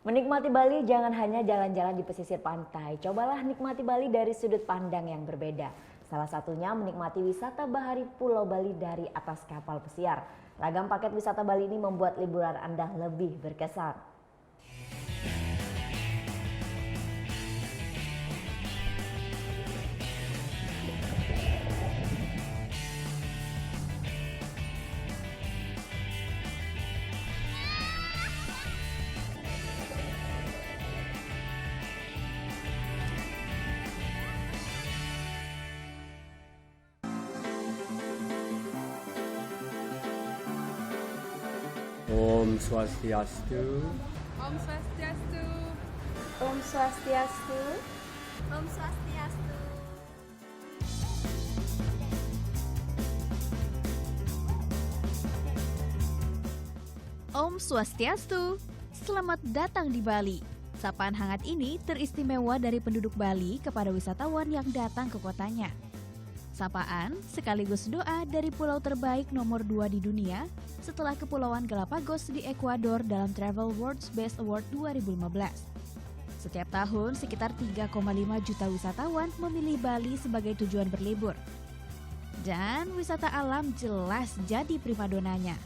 Menikmati Bali jangan hanya jalan-jalan di pesisir pantai. Cobalah nikmati Bali dari sudut pandang yang berbeda. Salah satunya menikmati wisata bahari Pulau Bali dari atas kapal pesiar. Ragam paket wisata Bali ini membuat liburan Anda lebih berkesan. Om Swastiastu. Om Swastiastu. Om Swastiastu. Om Swastiastu. Om Swastiastu. Selamat datang di Bali. Sapaan hangat ini teristimewa dari penduduk Bali kepada wisatawan yang datang ke kotanya. Sapaan sekaligus doa dari pulau terbaik nomor 2 di dunia setelah Kepulauan Galapagos di Ekuador dalam Travel World's Best Award 2015. Setiap tahun sekitar 3,5 juta wisatawan memilih Bali sebagai tujuan berlibur. Dan wisata alam jelas jadi primadonanya.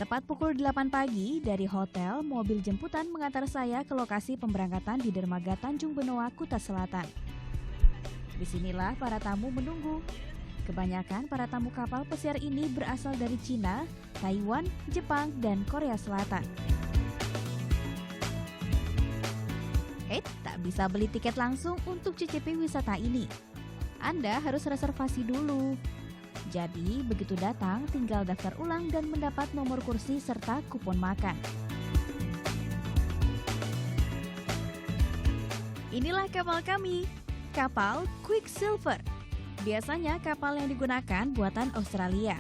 Tepat pukul 8 pagi, dari hotel, mobil jemputan mengantar saya ke lokasi pemberangkatan di dermaga Tanjung Benoa, Kuta Selatan. Disinilah para tamu menunggu. Kebanyakan para tamu kapal pesiar ini berasal dari Cina, Taiwan, Jepang, dan Korea Selatan. Tak bisa beli tiket langsung untuk cicipi wisata ini. Anda harus reservasi dulu. Jadi, begitu datang, tinggal daftar ulang dan mendapat nomor kursi serta kupon makan. Inilah kapal kami, kapal Quicksilver. Biasanya kapal yang digunakan buatan Australia.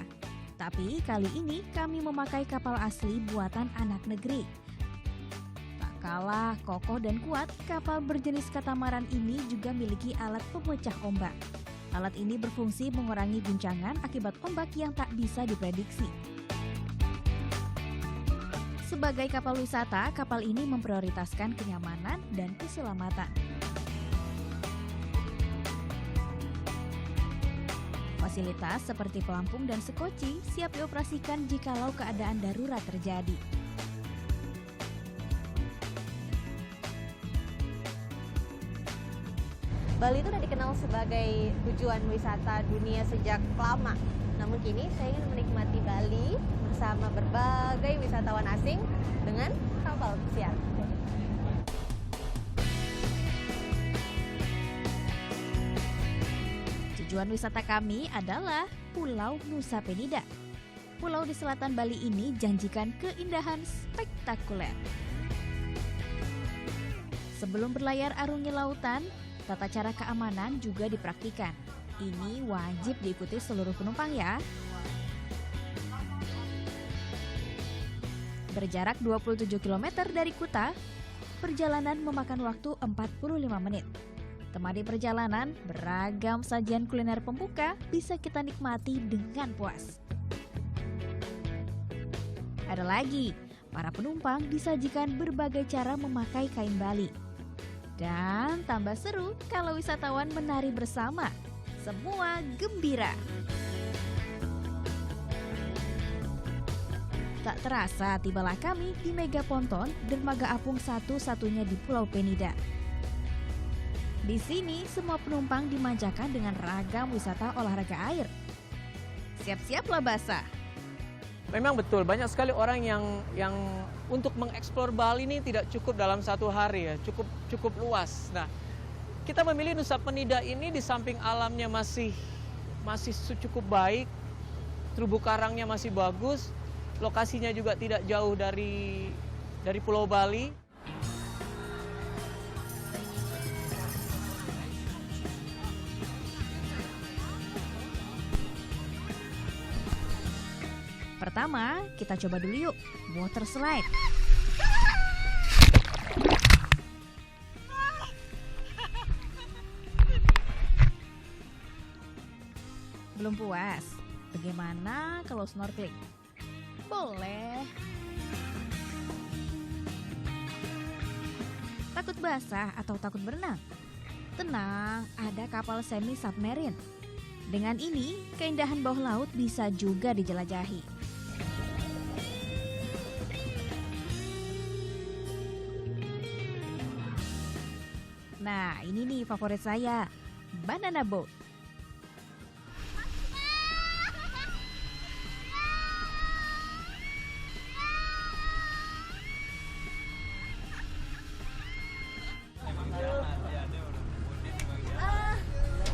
Tapi kali ini kami memakai kapal asli buatan anak negeri. Tak kalah kokoh dan kuat, kapal berjenis katamaran ini juga memiliki alat pemecah ombak. Alat ini berfungsi mengurangi guncangan akibat ombak yang tak bisa diprediksi. Sebagai kapal wisata, kapal ini memprioritaskan kenyamanan dan keselamatan. Fasilitas seperti pelampung dan sekoci siap dioperasikan jikalau keadaan darurat terjadi. Bali itu sudah dikenal sebagai tujuan wisata dunia sejak lama. Namun kini saya ingin menikmati Bali bersama berbagai wisatawan asing dengan kapal pesiar. Tujuan wisata kami adalah Pulau Nusa Penida. Pulau di selatan Bali ini janjikan keindahan spektakuler. Sebelum berlayar arungi lautan, tata cara keamanan juga dipraktikkan. Ini wajib diikuti seluruh penumpang ya. Berjarak 27 km dari Kuta, perjalanan memakan waktu 45 menit. Temani perjalanan, beragam sajian kuliner pembuka bisa kita nikmati dengan puas. Ada lagi, para penumpang disajikan berbagai cara memakai kain Bali. Dan tambah seru kalau wisatawan menari bersama. Semua gembira. Tak terasa tibalah kami di Mega Ponton, dermaga apung satu-satunya di Pulau Penida. Di sini semua penumpang dimanjakan dengan ragam wisata olahraga air. Siap-siaplah basah. Memang betul, banyak sekali orang yang untuk mengeksplor Bali ini tidak cukup dalam satu hari ya, cukup luas. Nah, kita memilih Nusa Penida ini di samping alamnya masih cukup baik, terumbu karangnya masih bagus, lokasinya juga tidak jauh dari Pulau Bali. Pertama, kita coba dulu yuk, water slide. Belum puas? Bagaimana kalau snorkeling? Boleh. Takut basah atau takut berenang? Tenang, ada kapal semi submarine. Dengan ini, keindahan bawah laut bisa juga dijelajahi. Nah, ini nih favorit saya, banana boat.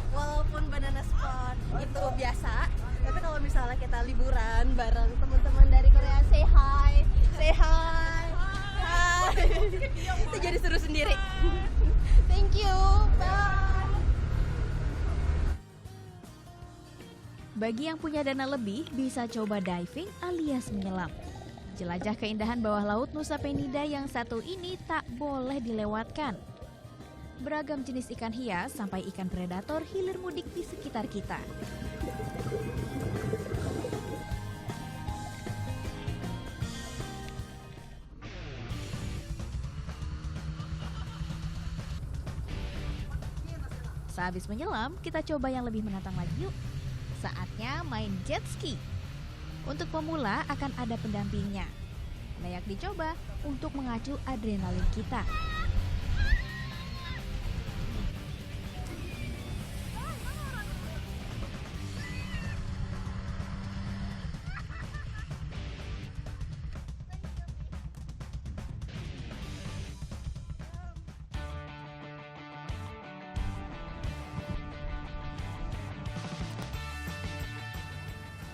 Walaupun banana spot itu biasa, tapi kalau misalnya kita liburan bareng teman-teman dari Korea, say hi, hi, itu jadi seru sendiri. Thank you, bye. Bagi yang punya dana lebih, bisa coba diving alias menyelam. Jelajah keindahan bawah laut Nusa Penida yang satu ini tak boleh dilewatkan. Beragam jenis ikan hias sampai ikan predator hilir mudik di sekitar kita. Sehabis menyelam, kita coba yang lebih menantang lagi yuk. Saatnya main jet ski. Untuk pemula akan ada pendampingnya. Layak dicoba untuk mengacu adrenalin kita.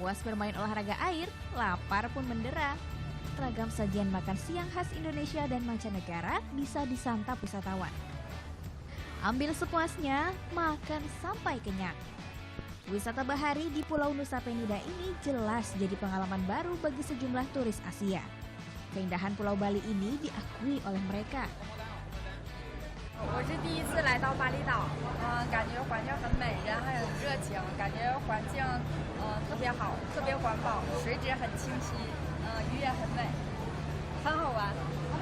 Puas bermain olahraga air, lapar pun mendera. Ragam sajian makan siang khas Indonesia dan mancanegara bisa disantap wisatawan. Ambil sepuasnya, makan sampai kenyang. Wisata bahari di Pulau Nusa Penida ini jelas jadi pengalaman baru bagi sejumlah turis Asia. Keindahan Pulau Bali ini diakui oleh mereka. 我是第一次来到巴厘岛，感觉环境很美，人还很热情，感觉环境特别好，特别环保，水质很清晰，鱼也很美，很好玩。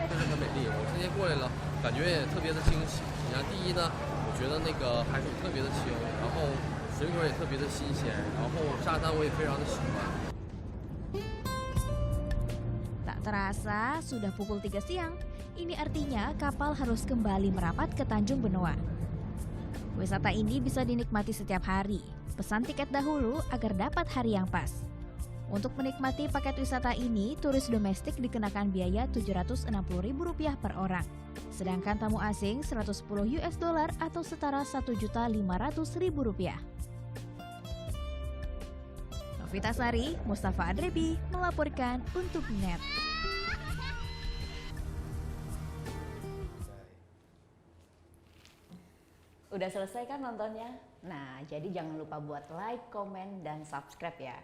确实很美丽，我今天过来了，感觉也特别的惊喜。你看，第一呢，我觉得那个海水特别的清，然后水果也特别的新鲜，然后沙滩我也非常的喜欢。 Tak terasa sudah pukul 3 siang. Ini artinya kapal harus kembali merapat ke Tanjung Benoa. Wisata ini bisa dinikmati setiap hari. Pesan tiket dahulu agar dapat hari yang pas. Untuk menikmati paket wisata ini, turis domestik dikenakan biaya Rp760.000 per orang. Sedangkan tamu asing $110 atau setara Rp1.500.000. Novita Sari, Mustafa Adrebi melaporkan untuk NET. Udah selesai kan nontonnya? Nah, jadi jangan lupa buat like, komen, dan subscribe ya.